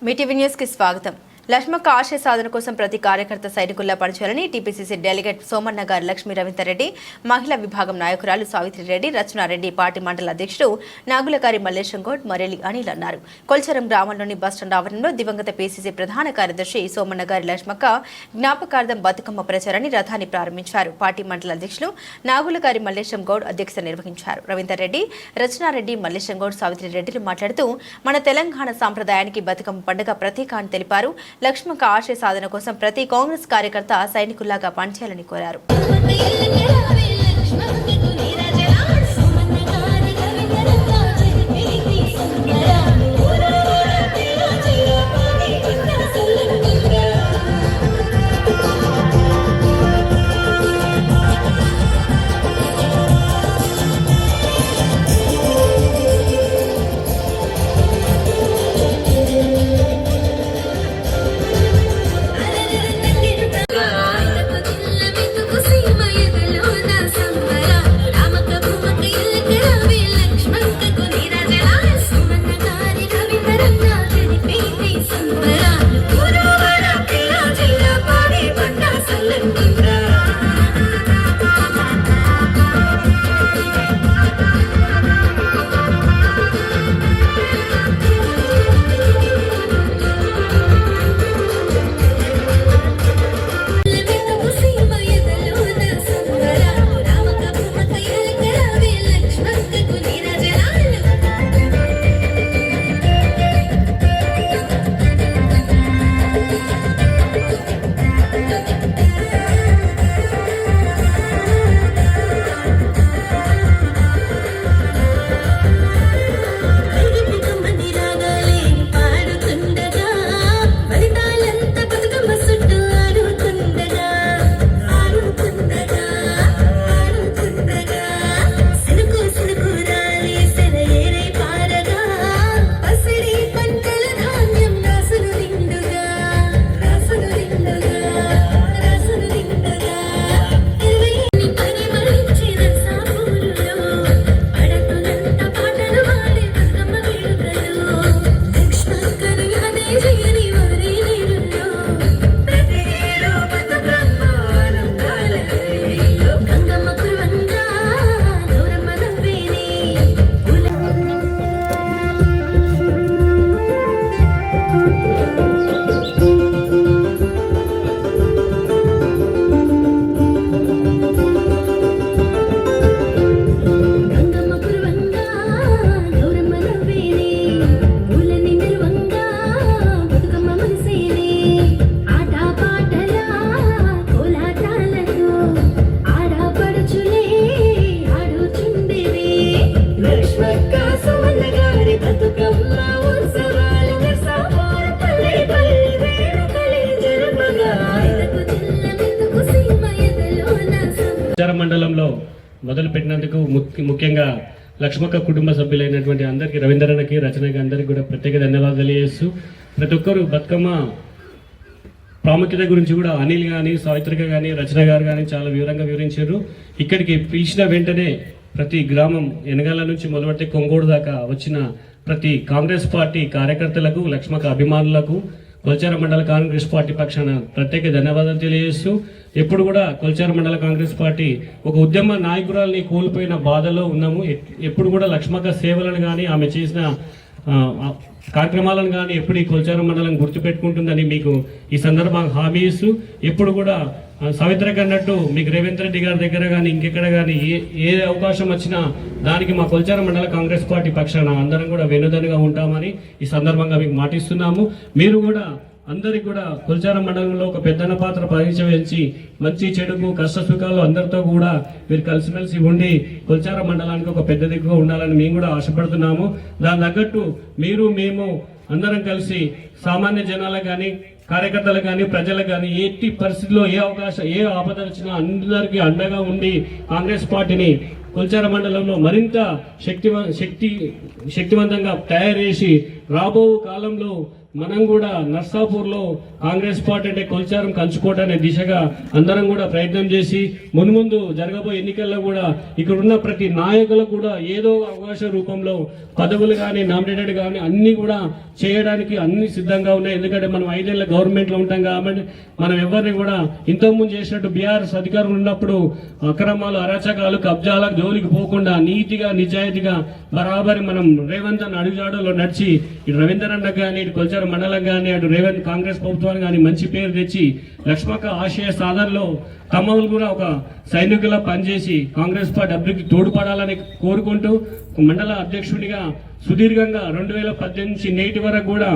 Mee TV news కి స్వాగతం. లక్ష్మక్క ఆశయ సాధన కోసం ప్రతి కార్యకర్త సైనికుల్లా పనిచేయాలని టీపీసీసీ డెలిగేట్ సోమన్న గారు, లక్ష్మీ రవీందర్రెడ్డి, మహిళా విభాగం నాయకురాలు సావిత్రిరెడ్డి, రచనారెడ్డి, పార్టీ మండల అధ్యక్షుడు నాగులగారి మల్లేశం గౌడ్, మరెలి అనిల్ అన్నారు. కొల్చారం గ్రామంలోని బస్టాండ్ ఆవరణలో దివంగత పీసీసీ ప్రధాన కార్యదర్శి సోమన్న గారి లక్ష్మక్క జ్ఞాపకార్థం బతుకమ్మ ప్రచారాన్ని రథాన్ని ప్రారంభించారు. పార్టీ మండల అధ్యక్షులు నాగులగారి మల్లేశం గౌడ్ అధ్యక్షత నిర్వహించారు. రవీందర్రెడ్డి, రచనారెడ్డి, మల్లేశం గౌడ్, సావిత్రిరెడ్డిలు మాట్లాడుతూ మన తెలంగాణ సాంప్రదాయానికి బతుకమ్మ పండుగ ప్రతీక అని తెలిపారు. లక్ష్మక్క ఆశయ సాధన కోసం ప్రతి కాంగ్రెస్ కార్యకర్త సైనికుల్లాగా పనిచేయాలని కోరారు. మండలంలో మొదలుపెట్టినందుకు ముఖ్యంగా లక్ష్మక్క కుటుంబ సభ్యులైనటువంటి అందరికీ, రవీంద్రన్నకి, రచనకి అందరికీ కూడా ప్రత్యేక ధన్యవాదాలు తెలియజేస్తూ ప్రతి ఒక్కరు బతుకమ్మ ప్రాముఖ్యత గురించి కూడా అనిల్ కానీ, సావిత్రిక కానీ, రచన గారు కానీ చాలా వివరంగా వివరించారు. ఇక్కడికి పిలిచిన వెంటనే ప్రతి గ్రామం ఎనగాల నుంచి మొదలుపెట్టి కొంగోడు దాకా వచ్చిన ప్రతి కాంగ్రెస్ పార్టీ కార్యకర్తలకు, లక్ష్మక్క అభిమానులకు, కొల్చారం మండల కాంగ్రెస్ పార్టీ పక్షాన ప్రత్యేక ధన్యవాదాలు తెలియజేస్తూ ఎప్పుడు కూడా కొల్చారం మండల కాంగ్రెస్ పార్టీ ఒక ఉద్యమ నాయకురాల్ని కోల్పోయిన బాధలో ఉన్నాము. ఎప్పుడు కూడా లక్ష్మక్క సేవలను కానీ, ఆమె చేసిన కార్యక్రమాలను కానీ ఎప్పుడు ఈ కొల్చారం మండలం గుర్తుపెట్టుకుంటుందని మీకు ఈ సందర్భంగా హామీ ఇస్తూ, ఎప్పుడు కూడా సావిత్రికి అన్నట్టు మీకు రేవంత్ రెడ్డి గారి దగ్గర కానీ ఇంకెక్కడ కానీ ఏ అవకాశం వచ్చినా దానికి మా కొల్చారం మండల కాంగ్రెస్ పార్టీ పక్షాన అందరం కూడా వెనుదనుగా ఉంటామని ఈ సందర్భంగా మీకు మాటిస్తున్నాము. మీరు కూడా అందరికి కూడా కొల్చారం మండలంలో ఒక పెద్దన్న పాత్ర వహించి మంచి చెడుకు కష్ట సుఖాలు అందరితో కూడా మీరు కలిసిమెలిసి ఉండి కొల్చారం మండలానికి ఒక పెద్ద దిక్కుగా ఉండాలని మేము కూడా ఆశపడుతున్నాము. దాని తగ్గట్టు మీరు మేము అందరం కలిసి సామాన్య జనాలకు కానీ, కార్యకర్తలకు కానీ, ప్రజలకు కానీ ఎట్టి పరిస్థితుల్లో ఏ ఆపద వచ్చినా అందరికీ అండగా ఉండి కాంగ్రెస్ పార్టీని కొల్చార మండలంలో మరింత శక్తివంతంగా తయారు చేసి రాబో కాలంలో మనం కూడా నర్సాపూర్లో కాంగ్రెస్ పార్టీ అంటే కొల్చారం కంచుకోవటానే దిశగా అందరం కూడా ప్రయత్నం చేసి మున్ముందు జరగబోయే ఎన్నికల్లో కూడా ఇక్కడ ఉన్న ప్రతి నాయకులకు కూడా ఏదో అవకాశ రూపంలో పదవులు కానీ నామినేటెడ్ కానీ అన్ని కూడా చేయడానికి అన్ని సిద్ధంగా ఉన్నాయి. ఎందుకంటే మనం 5 ఏళ్ల గవర్నమెంట్ లో ఉంటాం కాబట్టి మనం ఎవరిని కూడా ఇంతకుముందు చేసినట్టు బీఆర్ఎస్ అధికారులు ఉన్నప్పుడు అక్రమాలు అరాచకాలు కబ్జాలకు జోలికి పోకుండా నీతిగా నిజాయితీగా బరాబరి మనం రేవంత్ అన్న అడుగుజాడలో నడిచి ఇటు రవీందర్ అన్న కానీ ఇటు కొల్చారం మండలం కానీ అటు రేవంత్ కాంగ్రెస్ ప్రభుత్వాన్ని కానీ మంచి పేరు తెచ్చి లక్ష్మక్క ఆశయ సాధనలో తమలు కూడా ఒక సైనికులా పనిచేసి కాంగ్రెస్ పార్టీ అభివృద్ధి తోడ్పడాలని కోరుకుంటూ మండల అధ్యక్షుడిగా సుదీర్ఘంగా 2018 నుంచి నేటి వరకు కూడా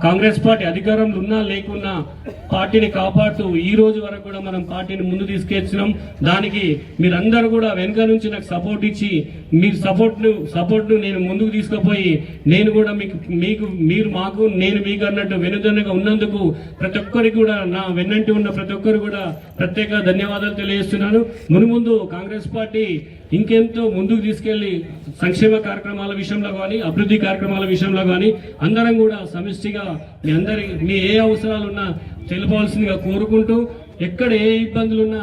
కాంగ్రెస్ పార్టీ అధికారంలో ఉన్నా లేకున్నా పార్టీని కాపాడుతూ ఈ రోజు వరకు కూడా మనం పార్టీని ముందు తీసుకెచ్చినాం. దానికి మీరందరూ కూడా వెనుక నుంచి నాకు సపోర్ట్ ఇచ్చి మీ సపోర్ట్ ను నేను ముందుకు తీసుకుపోయి నేను కూడా మీరు మాకు నేను మీకు అన్నట్టు వెనుదన్నుగా ఉన్నందుకు ప్రతి ఒక్కరికి కూడా నా వెన్నంటి ఉన్న ప్రతి ఒక్కరు కూడా ప్రత్యేక ధన్యవాదాలు తెలియజేస్తున్నాను. మునుముందు కాంగ్రెస్ పార్టీ ఇంకెంతో ముందుకు తీసుకెళ్లి సంక్షేమ కార్యక్రమాల విషయంలో కానీ అభివృద్ధి కార్యక్రమాల విషయంలో కానీ అందరం కూడా సమిష్టిగా మీ ఏ అవసరాలున్నా తెలపాల్సిందిగా కోరుకుంటూ ఎక్కడ ఏ ఇబ్బందులున్నా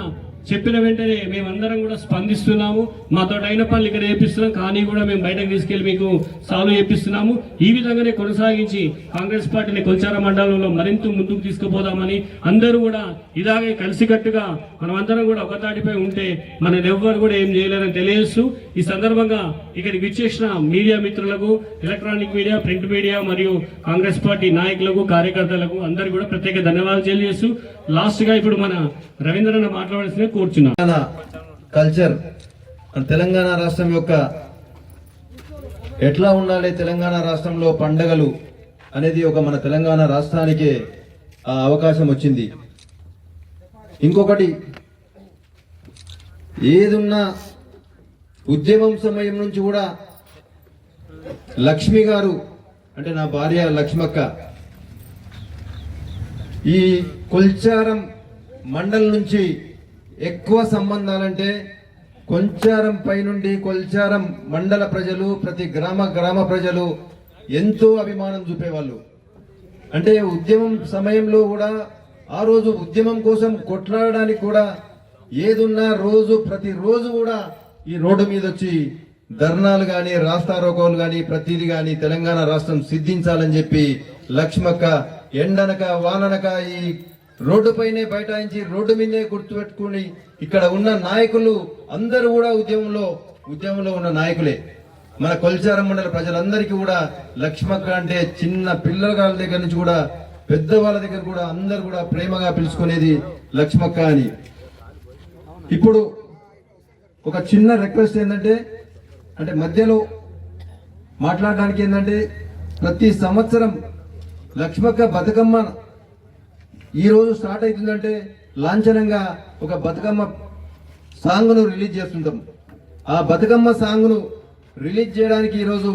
చెప్పిన వెంటనే మేమందరం కూడా స్పందిస్తున్నాము. మాతో అయిన పనులు ఇక్కడ చేపిస్తున్నాం, కానీ కూడా మేము బయటకు తీసుకెళ్లి మీకు సాల్వ్ చేపిస్తున్నాము. ఈ విధంగానే కొనసాగించి కాంగ్రెస్ పార్టీని కొల్చారం మండలంలో మరింత ముందుకు తీసుకుపోదామని అందరూ కూడా ఇలాగే కలిసికట్టుగా మనమందరం కూడా ఒకతాటిపై ఉంటే మనల్ని ఎవ్వరు కూడా ఏం చేయలేరని తెలియజేస్తూ ఈ సందర్భంగా ఇక్కడికి విచ్చేసిన మీడియా మిత్రులకు, ఎలక్ట్రానిక్ మీడియా, ప్రింట్ మీడియా మరియు కాంగ్రెస్ పార్టీ నాయకులకు, కార్యకర్తలకు అందరికీ కూడా ప్రత్యేక ధన్యవాదాలు తెలియజేస్తూ లాస్ట్ గా ఇప్పుడు మన రవీంద్రన్న మాట్లాడాల్సిందే కూర్చున్నాం. కల్చర్ తెలంగాణ రాష్ట్రం యొక్క ఎట్లా ఉండాలి, తెలంగాణ రాష్ట్రంలో పండగలు అనేది ఒక మన తెలంగాణ రాష్ట్రానికే అవకాశం వచ్చింది. ఇంకొకటి ఏదున్నా ఉద్యమం సమయం నుంచి కూడా లక్ష్మి గారు అంటే నా భార్య లక్ష్మక్క ఈ కొల్చారం మండలం నుంచి ఎక్కువ సంబంధాలంటే కొల్చారం పై నుండి కొల్చారం మండల ప్రజలు ప్రతి గ్రామ ప్రజలు ఎంతో అభిమానం చూపేవాళ్ళు. అంటే ఉద్యమం సమయంలో కూడా ఆ రోజు ఉద్యమం కోసం కొట్లాడడానికి కూడా ఏదున్నా ప్రతిరోజు కూడా ఈ రోడ్డు మీద వచ్చి ధర్నాలు గాని రాస్తారోకోలు గాని ప్రతిదీ గాని తెలంగాణ రాష్ట్రం సిద్ధించాలని చెప్పి లక్ష్మక్క ఎండనక వాననక ఈ రోడ్డు పైనే బైఠాయించి రోడ్డు మీదే గుర్తుపెట్టుకుని ఇక్కడ ఉన్న నాయకులు అందరూ కూడా ఉద్యమంలో ఉన్న నాయకులే. మన కొల్చారం మండల ప్రజలందరికీ కూడా లక్ష్మక్క అంటే చిన్న పిల్లల దగ్గర నుంచి కూడా పెద్దవాళ్ళ దగ్గర కూడా అందరు కూడా ప్రేమగా పిలుచుకునేది లక్ష్మక్క అని. ఇప్పుడు ఒక చిన్న రిక్వెస్ట్ ఏంటంటే అంటే మధ్యలో మాట్లాడడానికి ఏంటంటే ప్రతి సంవత్సరం లక్ష్మక్క బతుకమ్మ ఈ రోజు స్టార్ట్ అవుతుందంటే లాంఛనంగా ఒక బతుకమ్మ సాంగ్ను రిలీజ్ చేస్తుంటాం. ఆ బతుకమ్మ సాంగ్ను రిలీజ్ చేయడానికి ఈరోజు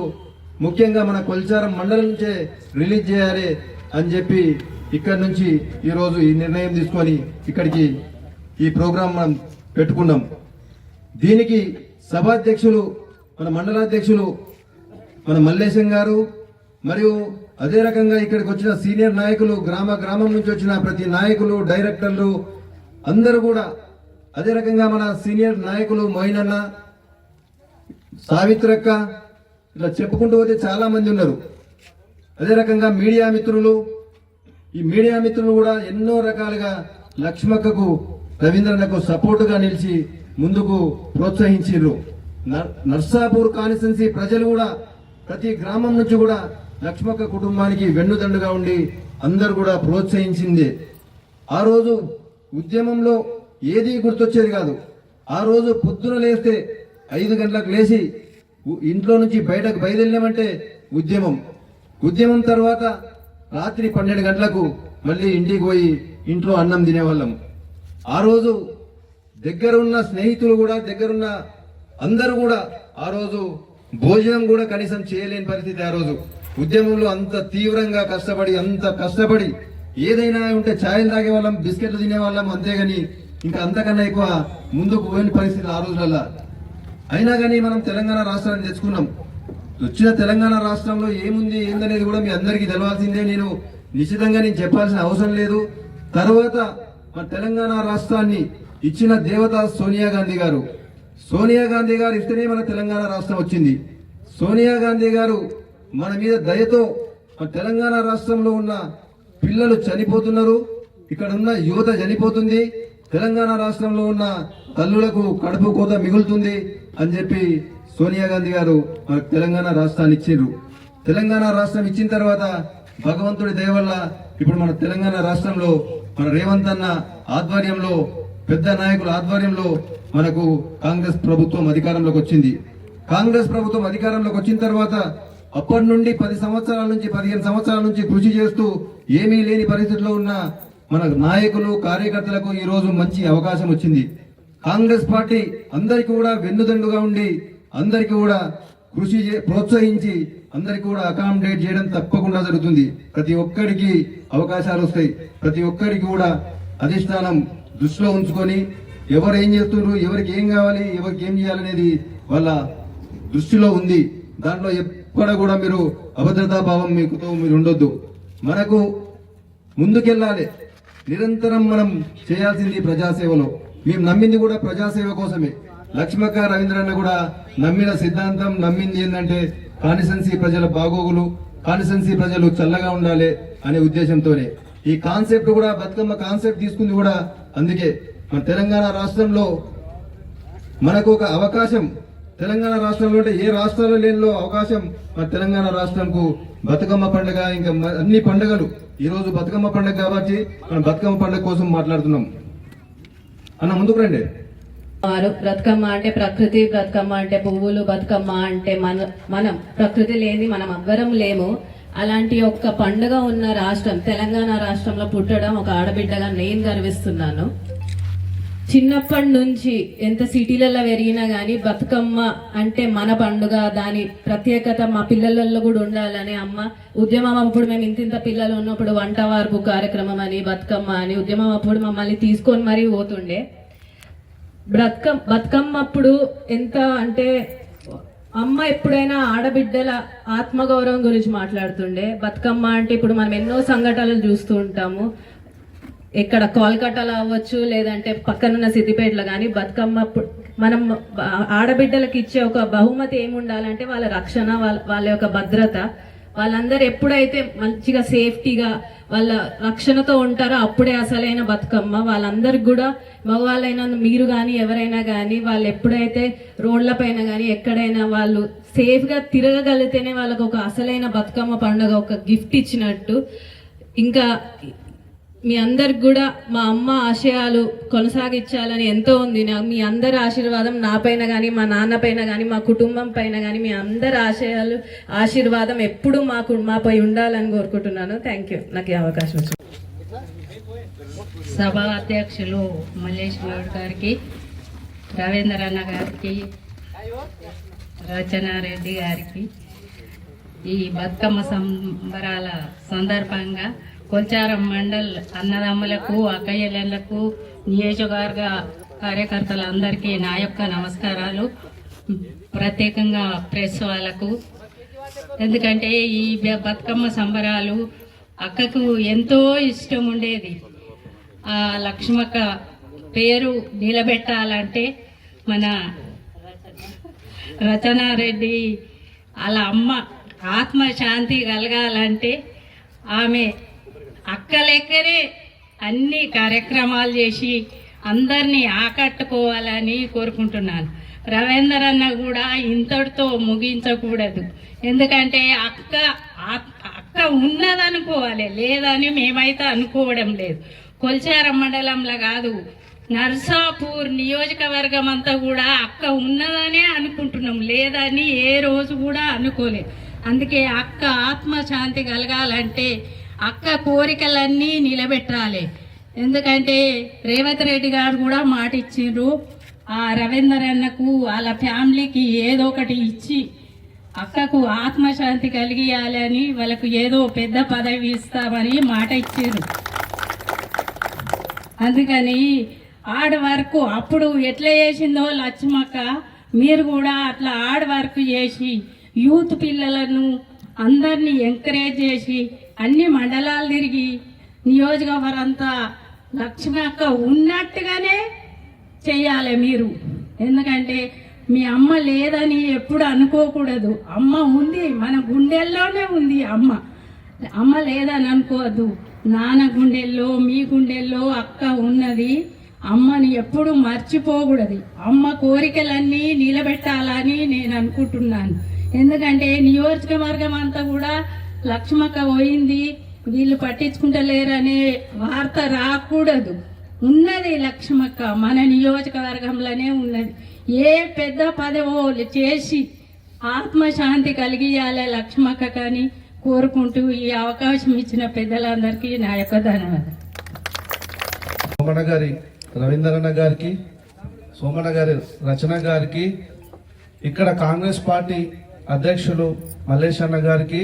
ముఖ్యంగా మన కొల్చారం మండలం నుంచే రిలీజ్ చేయాలి అని చెప్పి ఇక్కడ నుంచి ఈరోజు ఈ నిర్ణయం తీసుకొని ఇక్కడికి ఈ ప్రోగ్రాం మనం పెట్టుకున్నాం. దీనికి సభాధ్యక్షులు మన మండలాధ్యక్షులు మన మల్లేశం గారు మరియు అదే రకంగా ఇక్కడికి వచ్చిన సీనియర్ నాయకులు గ్రామం నుంచి వచ్చిన ప్రతి నాయకులు డైరెక్టర్లు అందరూ కూడా అదే రకంగా మన సీనియర్ నాయకులు మోయినన్న, సావిత్రక్క ఇట్లా చెప్పుకుంటూ పోతే చాలా మంది ఉన్నారు. అదే రకంగా మీడియా మిత్రులు, ఈ మీడియా మిత్రులు కూడా ఎన్నో రకాలుగా లక్ష్మక్కకు రవీంద్రన్నకు సపోర్టుగా నిలిచి ముందుకు ప్రోత్సహించారు. నర్సాపూర్ కాన్స్టిట్యున్సీ ప్రజలు కూడా ప్రతి గ్రామం నుంచి కూడా లక్ష్మక్క కుటుంబానికి వెన్నుదండుగా ఉండి అందరు కూడా ప్రోత్సహించింది. ఆ రోజు ఉద్యమంలో ఏది గుర్తొచ్చేది కాదు. ఆ రోజు పొద్దున లేస్తే 5 గంటలకు లేచి ఇంట్లో నుంచి బయటకు బయలుదేరామంటే ఉద్యమం తర్వాత రాత్రి 12 గంటలకు మళ్ళీ ఇంటికి పోయి ఇంట్లో అన్నం తినేవాళ్ళం. ఆ రోజు దగ్గరున్న స్నేహితులు కూడా దగ్గరున్న అందరూ కూడా ఆ రోజు భోజనం కూడా కనీసం చేయలేని పరిస్థితి. ఆ రోజు ఉద్యమంలో అంత తీవ్రంగా కష్టపడి ఏదైనా ఉంటే ఛాయలు తాగేవాళ్ళం, బిస్కెట్లు తినేవాళ్ళం, అంతేగాని ఇంకా అంతకన్నా ఎక్కువ ముందుకు పోయిన పరిస్థితి ఆ రోజులల్లా. అయినా కానీ మనం తెలంగాణ రాష్ట్రాన్ని తెచ్చుకున్నాం. వచ్చిన తెలంగాణ రాష్ట్రంలో ఏముంది ఏందనేది కూడా మీ అందరికీ తెలవాల్సిందే. నేను నిశ్చితంగా చెప్పాల్సిన అవసరం లేదు. తర్వాత మన తెలంగాణ రాష్ట్రాన్ని ఇచ్చిన దేవత సోనియా గాంధీ గారు. సోనియా గాంధీ గారు ఇస్తేనే మన తెలంగాణ రాష్ట్రం వచ్చింది. సోనియా గాంధీ గారు మన మీద దయతో మన తెలంగాణ రాష్ట్రంలో ఉన్న పిల్లలు చనిపోతున్నారు, ఇక్కడ ఉన్న యువత చనిపోతుంది, తెలంగాణ రాష్ట్రంలో ఉన్న తల్లులకు కడుపు కోత మిగులుతుంది అని చెప్పి సోనియా గాంధీ గారు మనకు తెలంగాణ రాష్ట్రాన్ని ఇచ్చిండ్రు. తెలంగాణ రాష్ట్రం ఇచ్చిన తర్వాత భగవంతుడి దయ వల్ల ఇప్పుడు మన తెలంగాణ రాష్ట్రంలో మన రేవంత్ అన్న ఆధ్వర్యంలో, పెద్ద నాయకుల ఆధ్వర్యంలో మనకు కాంగ్రెస్ ప్రభుత్వం అధికారంలోకి వచ్చింది. కాంగ్రెస్ ప్రభుత్వం అధికారంలోకి వచ్చిన తర్వాత అప్పటి నుండి 10 సంవత్సరాల నుంచి 15 సంవత్సరాల నుంచి కృషి చేస్తూ ఏమీ లేని పరిస్థితిలో ఉన్న మన నాయకులు కార్యకర్తలకు ఈ రోజు మంచి అవకాశం వచ్చింది. కాంగ్రెస్ పార్టీ అందరికీ కూడా వెన్నుదండుగా ఉండి అందరికీ కూడా ప్రోత్సహించి అందరికీ కూడా అకామిడేట్ చేయడం తప్పకుండా జరుగుతుంది. ప్రతి ఒక్కరికి అవకాశాలు వస్తాయి. ప్రతి ఒక్కరికి కూడా అధిష్టానం దృష్టిలో ఉంచుకొని ఎవరు ఏం చేస్తున్నారు, ఎవరికి ఏం కావాలి, ఎవరికి ఏం చేయాలనేది వాళ్ళ దృష్టిలో ఉంది. దాంట్లో ఎక్కడ కూడా మీరు అభద్రతా భావం మీరు ఉండొద్దు. మనకు ముందుకెళ్ళాలి. నిరంతరం మనం చేయాల్సింది ప్రజాసేవలో. మేము నమ్మింది కూడా ప్రజాసేవ కోసమే. లక్ష్మక్క రవీంద్రన్న కూడా నమ్మిన సిద్ధాంతం, నమ్మింది ఏంటంటే కాన్స్టిట్యున్సీ ప్రజల బాగోగులు, కాన్స్టిట్యున్సీ ప్రజలు చల్లగా ఉండాలి అనే ఉద్దేశంతోనే ఈ కాన్సెప్ట్ కూడా, బతుకమ్మ కాన్సెప్ట్ తీసుకుంది కూడా అందుకే. మన తెలంగాణ రాష్ట్రంలో మనకు ఒక అవకాశం, తెలంగాణ రాష్ట్రంలో అంటే ఏ రాష్ట్రాల్లో లేనిలో అవకాశం మన తెలంగాణ రాష్ట్రంకు బతుకమ్మ పండుగ, ఇంకా అన్ని పండుగలు. ఈ రోజు బతుకమ్మ పండుగ కాబట్టి మనం బతుకమ్మ పండుగ కోసం మాట్లాడుతున్నాం. అన్న ముందుకు రండి. బతుకమ్మ అంటే ప్రకృతి, బతుకమ్మ అంటే పువ్వులు, బతుకమ్మ అంటే మనం ప్రకృతి లేని మనం ఎవ్వరం లేము. అలాంటి ఒక్క పండుగ ఉన్న రాష్ట్రం తెలంగాణ రాష్ట్రంలో పుట్టడం ఒక ఆడబిడ్డగా నేను గర్విస్తున్నాను. చిన్నప్పటి నుంచి ఎంత సిటీలలో పెరిగినా గానీ బతుకమ్మ అంటే మన పండుగ, దాని ప్రత్యేకత మా పిల్లలలో కూడా ఉండాలని అమ్మ ఉద్యమం అప్పుడు మేము ఇంత పిల్లలు ఉన్నప్పుడు వంట వార్పు కార్యక్రమం అని, బతుకమ్మ అని ఉద్యమం అప్పుడు మమ్మల్ని తీసుకొని మరీ పోతుండే. బతుకమ్మ అప్పుడు ఎంత అంటే అమ్మ ఎప్పుడైనా ఆడబిడ్డల ఆత్మగౌరవం గురించి మాట్లాడుతుండే. బతుకమ్మ అంటే ఇప్పుడు మనం ఎన్నో సంఘటనలు చూస్తూ ఉంటాము. ఇక్కడ కోల్కతాలో అవ్వచ్చు, లేదంటే పక్కనున్న సిద్దిపేటలో కానీ బతుకమ్మ మనం ఆడబిడ్డలకు ఇచ్చే ఒక బహుమతి ఏముండాలంటే వాళ్ళ రక్షణ, వాళ్ళ యొక్క భద్రత. వాళ్ళందరూ ఎప్పుడైతే మంచిగా సేఫ్టీగా వాళ్ళ రక్షణతో ఉంటారో అప్పుడే అసలైన బతుకమ్మ. వాళ్ళందరికి కూడా మగవాళ్ళైనా మీరు కానీ ఎవరైనా కానీ వాళ్ళు ఎప్పుడైతే రోడ్ల పైన కానీ ఎక్కడైనా వాళ్ళు సేఫ్ గా తిరగగలిగితేనే వాళ్ళకు ఒక అసలైన బతుకమ్మ పండుగ ఒక గిఫ్ట్ ఇచ్చినట్టు. ఇంకా మీ అందరికి కూడా మా అమ్మ ఆశయాలు కొనసాగించాలని ఎంతో ఉంది. మీ అందరి ఆశీర్వాదం నా పైన కానీ, మా నాన్న పైన కానీ, మా కుటుంబం పైన కానీ మీ అందరి ఆశీర్వాదం ఎప్పుడు మాపై ఉండాలని కోరుకుంటున్నాను. థ్యాంక్ యూ నాకు ఈ అవకాశం వచ్చింది. సభా అధ్యక్షులు మల్లేష్ గౌడ్ గారికి, రవీంద్ర అన్న గారికి, రచనారెడ్డి గారికి ఈ బతుకమ్మ సంబరాల సందర్భంగా కొల్చారం మండల్ అన్నదమ్ములకు, అక్కయ్యలకు, నియోజకవర్గ కార్యకర్తలందరికీ నా యొక్క నమస్కారాలు. ప్రత్యేకంగా ప్రెస్ వాళ్ళకు. ఎందుకంటే ఈ బతుకమ్మ సంబరాలు అక్కకు ఎంతో ఇష్టం ఉండేది. ఆ లక్ష్మక్క పేరు నిలబెట్టాలంటే మన రచనారెడ్డి వాళ్ళ అమ్మ ఆత్మశాంతి కలగాలంటే ఆమె అక్క లెక్కనే అన్ని కార్యక్రమాలు చేసి అందరినీ ఆకట్టుకోవాలని కోరుకుంటున్నాను. రవీందర్ అన్న కూడా ఇంతటితో ముగించకూడదు. ఎందుకంటే అక్క ఉన్నదనుకోవాలి, లేదని మేమైతే అనుకోవడం లేదు. కొల్చారం మండలంలో కాదు, నర్సాపూర్ నియోజకవర్గం అంతా కూడా అక్క ఉన్నదనే అనుకుంటున్నాం, లేదని ఏ రోజు కూడా అనుకోలేదు. అందుకే అక్క ఆత్మశాంతి కలగాలంటే అక్క కోరికలన్నీ నిలబెట్టాలి. ఎందుకంటే రేవంత్ రెడ్డి గారు కూడా మాట ఇచ్చిండ్రు, ఆ రవీందర్ అన్నకు వాళ్ళ ఫ్యామిలీకి ఏదో ఒకటి ఇచ్చి అక్కకు ఆత్మశాంతి కలిగియాలని వాళ్ళకు ఏదో పెద్ద పదవి ఇస్తామని మాట ఇచ్చిండ్రు. అందుకని ఆడ వరకు అప్పుడు ఎట్లా చేసిందో లక్ష్మక్క మీరు కూడా అట్లా ఆడ వరకు చేసి యూత్ పిల్లలను అందరినీ ఎంకరేజ్ చేసి అన్ని మండలాలు తిరిగి నియోజకవర్గం అంతా లక్ష్మి అక్క ఉన్నట్టుగానే చెయ్యాలి మీరు. ఎందుకంటే మీ అమ్మ లేదని ఎప్పుడు అనుకోకూడదు. అమ్మ ఉంది, మన గుండెల్లోనే ఉంది అమ్మ. అమ్మ లేదని అనుకోవద్దు. నాన్న గుండెల్లో, మీ గుండెల్లో అక్క ఉన్నది. అమ్మని ఎప్పుడు మర్చిపోకూడదు. అమ్మ కోరికలన్నీ నిలబెట్టాలని నేను అనుకుంటున్నాను. ఎందుకంటే నియోజకవర్గం అంతా కూడా లక్ష్మక్క పోయింది, వీళ్ళు పట్టించుకుంటలేరనే వార్త రాకూడదు. ఉన్నది లక్ష్మక్క మన నియోజకవర్గంలోనే ఉన్నది. ఏ పెద్ద పదవో చేసి ఆత్మశాంతి కలిగియాలి లక్ష్మక్క కానీ కోరుకుంటూ ఈ అవకాశం ఇచ్చిన పెద్దలందరికీ నా యొక్క ధన్యవాదాలు. సోమన్న గారి రవీంద్రన్న గారికి, సోమన్న గారి రచన గారికి, ఇక్కడ కాంగ్రెస్ పార్టీ అధ్యక్షులు మల్లేష్ అన్న గారికి,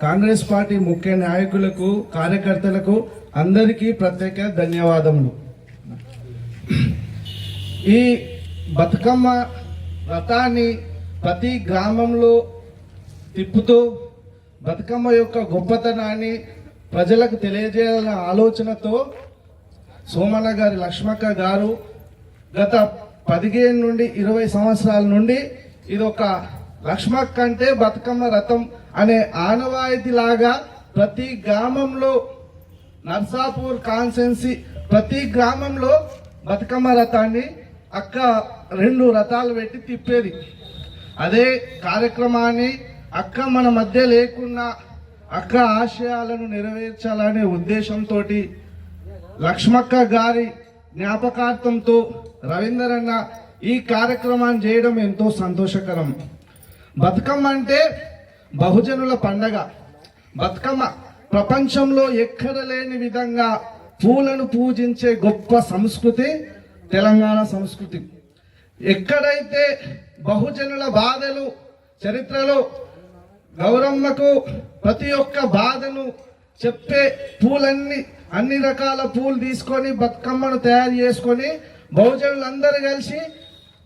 కాంగ్రెస్ పార్టీ ముఖ్య నాయకులకు, కార్యకర్తలకు అందరికీ ప్రత్యేక ధన్యవాదములు. ఈ బతుకమ్మ రథాన్ని ప్రతి గ్రామంలో తిప్పుతూ బతుకమ్మ యొక్క గొప్పతనాన్ని ప్రజలకు తెలియజేయాలనే ఆలోచనతో సోమన్న గారి లక్ష్మక్క గారు గత 15 నుండి 20 సంవత్సరాల నుండి ఇది ఒక లక్ష్మక్క అంటే బతుకమ్మ రథం అనే ఆనవాయితీలాగా ప్రతి గ్రామంలో, నర్సాపూర్ కాన్సెన్సీ ప్రతి గ్రామంలో బతుకమ్మ రథాన్ని అక్క 2 రథాలు పెట్టి తిప్పేది. అదే కార్యక్రమాన్ని అక్క మన మధ్య లేకున్నా అక్క ఆశయాలను నెరవేర్చాలనే ఉద్దేశంతో లక్ష్మక్క గారి జ్ఞాపకార్థంతో రవీందరన్న ఈ కార్యక్రమాన్ని చేయడం ఎంతో సంతోషకరం. బతుకమ్మ అంటే బహుజనుల పండగ. బతుకమ్మ ప్రపంచంలో ఎక్కడ లేని విధంగా పూలను పూజించే గొప్ప సంస్కృతి తెలంగాణ సంస్కృతి. ఎక్కడైతే బహుజనుల బాధలు చరిత్రలో గౌరమ్మకు ప్రతి ఒక్క బాధను చెప్పే పూలన్నీ, అన్ని రకాల పూలు తీసుకొని బతుకమ్మను తయారు చేసుకొని బహుజనులందరూ కలిసి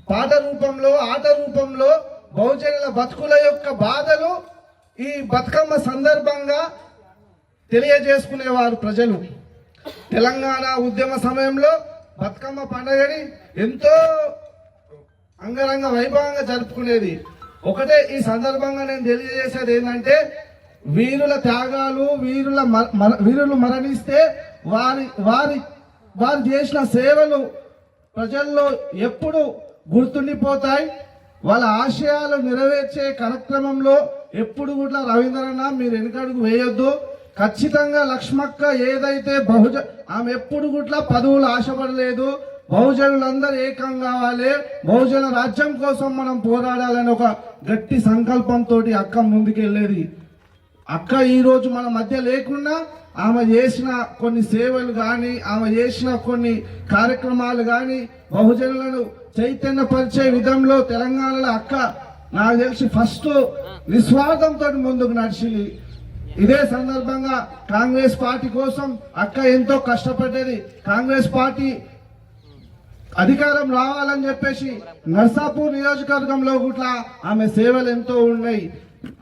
పాట రూపంలో, ఆట రూపంలో బహుజనుల బతుకుల యొక్క బాధలు ఈ బతుకమ్మ సందర్భంగా తెలియజేసుకునేవారు ప్రజలు. తెలంగాణ ఉద్యమ సమయంలో బతుకమ్మ పండుగని ఎంతో అంగరంగ వైభవంగా జరుపుకునేది. ఒకటే ఈ సందర్భంగా నేను తెలియజేసేది ఏంటంటే, వీరుల త్యాగాలు, వీరులు మరణిస్తే వారి చేసిన సేవలు ప్రజల్లో ఎప్పుడు గుర్తుండిపోతాయి. వాళ్ళ ఆశయాలు నెరవేర్చే కార్యక్రమంలో ఎప్పుడు కూడా రవీంద్రన్న మీరు వెనుకడుగు వేయొద్దు. ఖచ్చితంగా లక్ష్మక్క ఏదైతే ఆమె ఎప్పుడు కూడా పదవులు ఆశపడలేదు. బహుజనులందరూ ఏకం కావాలి, బహుజన రాజ్యం కోసం మనం పోరాడాలని ఒక గట్టి సంకల్పంతో అక్క ముందుకెళ్ళేది. అక్క ఈరోజు మన మధ్య లేకున్నా ఆమె చేసిన కొన్ని సేవలు కానీ, ఆమె చేసిన కొన్ని కార్యక్రమాలు కానీ బహుజనులను చైతన్యపరిచే విధంలో తెలంగాణలో అక్క నాకు తెలిసి ఫస్ట్ నిస్వార్థంతో ముందుకు నడిచింది. ఇదే సందర్భంగా కాంగ్రెస్ పార్టీ కోసం అక్క ఎంతో కష్టపడ్డది. కాంగ్రెస్ పార్టీ అధికారం రావాలని చెప్పేసి నర్సాపూర్ నియోజకవర్గంలో గుట్ల ఆమె సేవలు ఎంతో ఉన్నాయి.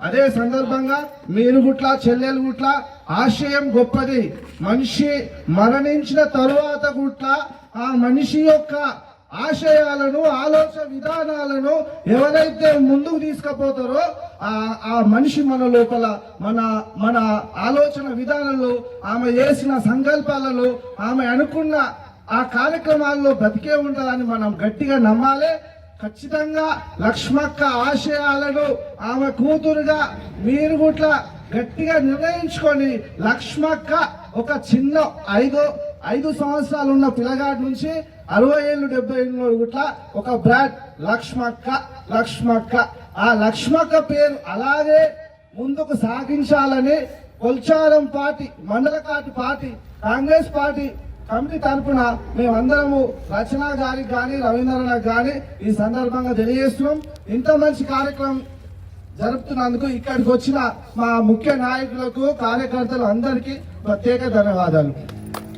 అదే సందర్భంగా మీరు గుట్ల, చెల్లెలు గుట్ల ఆశయం గొప్పది. మనిషి మరణించిన తరువాత గుట్ల ఆ మనిషి యొక్క ఆశయాలను, ఆలోచన విధానాలను ఎవరైతే ముందుకు తీసుకుపోతారో ఆ మనిషి మన లోపల, మన ఆలోచన విధానాలు, ఆమె చేసిన సంకల్పాలలో, ఆమె అనుకున్న ఆ కార్యక్రమాల్లో బ్రతికే ఉండాలని మనం గట్టిగా నమ్మాలి. ఖచ్చితంగా లక్ష్మక్క ఆశయాలను ఆమె కూతురుగా మీరు కూడా గట్టిగా నిర్ణయించుకొని లక్ష్మక్క ఒక చిన్న 5 సంవత్సరాలు ఉన్న పిల్లగాడి నుంచి 60 ఏళ్ళు 70 ఏళ్ళు కూడా ఒక బ్రాండ్ లక్ష్మక్క. ఆ లక్ష్మక్క పేరు అలాగే ముందుకు సాగించాలని కొల్చారం పార్టీ, మండల పార్టీ, కాంగ్రెస్ పార్టీ కమిటీ తరఫున మేమందరము రచన గారికి కానీ, రవీంద్రనాథ్ కానీ ఈ సందర్భంగా తెలియజేస్తున్నాం. ఇంత మంచి కార్యక్రమం జరుపుతున్నందుకు ఇక్కడికి వచ్చిన మా ముఖ్య నాయకులకు, కార్యకర్తలు అందరికీ ప్రత్యేక ధన్యవాదాలు.